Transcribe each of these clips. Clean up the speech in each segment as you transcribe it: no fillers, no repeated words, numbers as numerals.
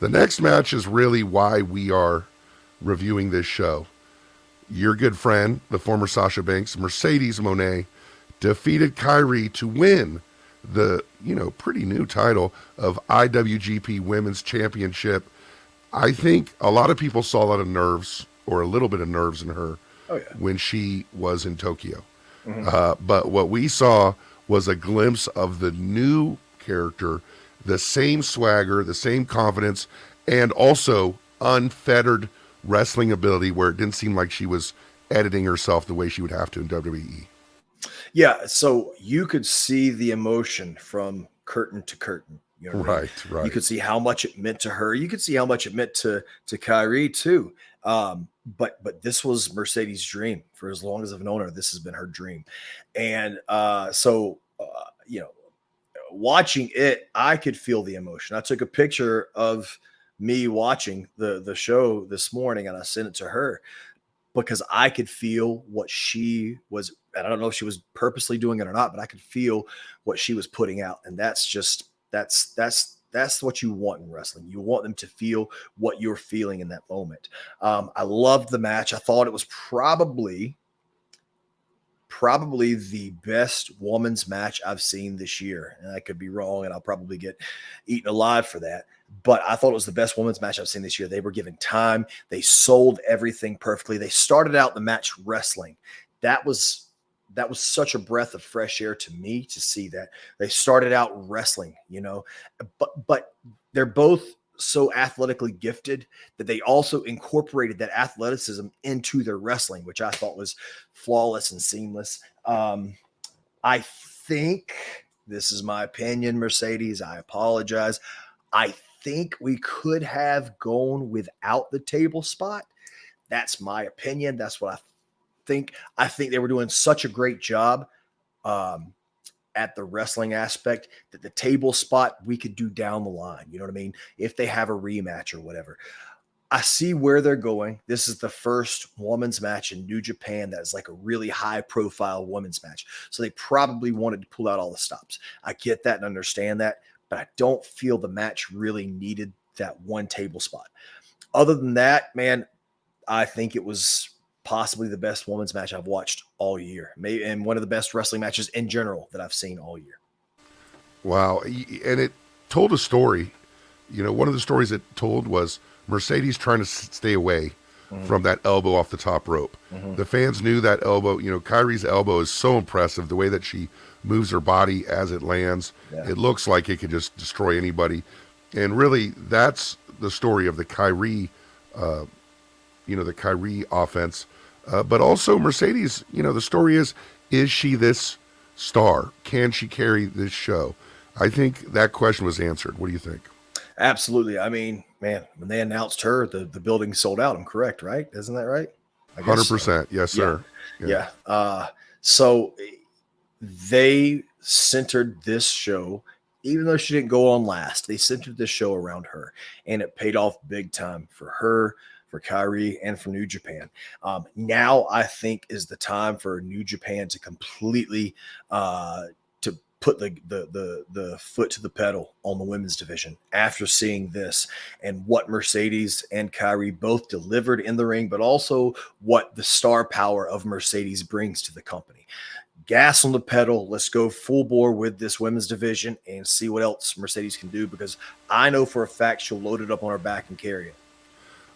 The next match is really why we are reviewing this show. Your good friend, the former Sasha Banks, Mercedes Monet, defeated Kairi to win the, pretty new title of IWGP Women's Championship. I think a lot of people saw a lot of nerves, or a little bit of nerves in her when she was in Tokyo. But what we saw was a glimpse of the new character, the same swagger, the same confidence, and also unfettered wrestling ability where it didn't seem like she was editing herself the way she would have to in WWE. Yeah, so you could see the emotion from curtain to curtain. You know what I mean? Right. You could see how much it meant to her. You could see how much it meant to Kairi too. But this was Mercedes' dream for as long as I've known her. This has been her dream, and watching it, I could feel the emotion. I took a picture of me watching the show this morning, and I sent it to her because I could feel what she was. And I don't know if she was purposely doing it or not, but I could feel what she was putting out, and that's what you want in wrestling. You want them to feel what you're feeling in that moment. I loved the match. I thought it was probably the best women's match I've seen this year. And I could be wrong, and I'll probably get eaten alive for that. But I thought it was the best women's match I've seen this year. They were given time. They sold everything perfectly. They started out the match wrestling. That was such a breath of fresh air to me to see that. They started out wrestling, but they're both so athletically gifted that they also incorporated that athleticism into their wrestling, which I thought was flawless and seamless. I think, this is my opinion, Mercedes, I apologize. I think we could have gone without the table spot. That's my opinion. That's what I think. I think they were doing such a great job at the wrestling aspect that the table spot we could do down the line. You know what I mean? If they have a rematch or whatever. I see where they're going. This is the first women's match in New Japan that is like a really high profile women's match. So they probably wanted to pull out all the stops. I get that and understand that, but I don't feel the match really needed that one table spot. Other than that, man, I think it was possibly the best women's match I've watched all year, maybe, and one of the best wrestling matches in general that I've seen all year. Wow. And it told a story. One of the stories it told was Mercedes trying to stay away from that elbow off the top rope. The fans knew that elbow. Kairi's elbow is so impressive, the way that she moves her body as it lands. Yeah. It looks like it could just destroy anybody. And really, that's the story of the Kairi, the Kairi offense. But also Mercedes, the story is she this star? Can she carry this show? I think that question was answered. What do you think? Absolutely. I mean, man, when they announced her, the building sold out. I'm correct, right? Isn't that right? 100%. So. Yes, sir. Yeah. So they centered this show, even though she didn't go on last, they centered this show around her, and it paid off big time for her, for Kairi, and for New Japan. Now I think is the time for New Japan to completely to put the foot to the pedal on the women's division after seeing this and what Mercedes and Kairi both delivered in the ring, but also what the star power of Mercedes brings to the company. Gas on the pedal. Let's go full bore with this women's division and see what else Mercedes can do, because I know for a fact she'll load it up on her back and carry it.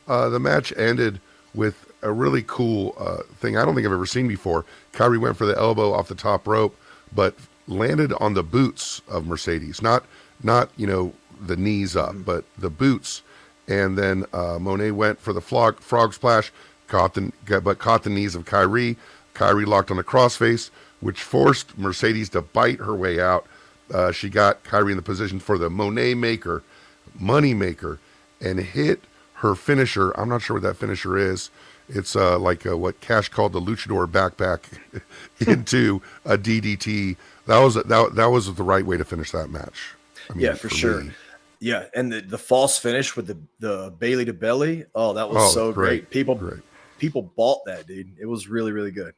The match ended with a really cool thing I don't think I've ever seen before. Kairi went for the elbow off the top rope, but landed on the boots of Mercedes, not the knees up, but the boots. And then Monet went for the frog splash, caught the knees of Kairi. Kairi locked on a crossface, which forced Mercedes to bite her way out. She got Kairi in the position for the Monet maker, money maker, and hit her finisher. I'm not sure what that finisher is. It's like what Cash called the luchador backpack into a DDT. That was the right way to finish that match. I mean, yeah, for sure. Me. Yeah, and the false finish with the Bailey to belly. Oh, that was so great. People bought that, dude. It was really, really good.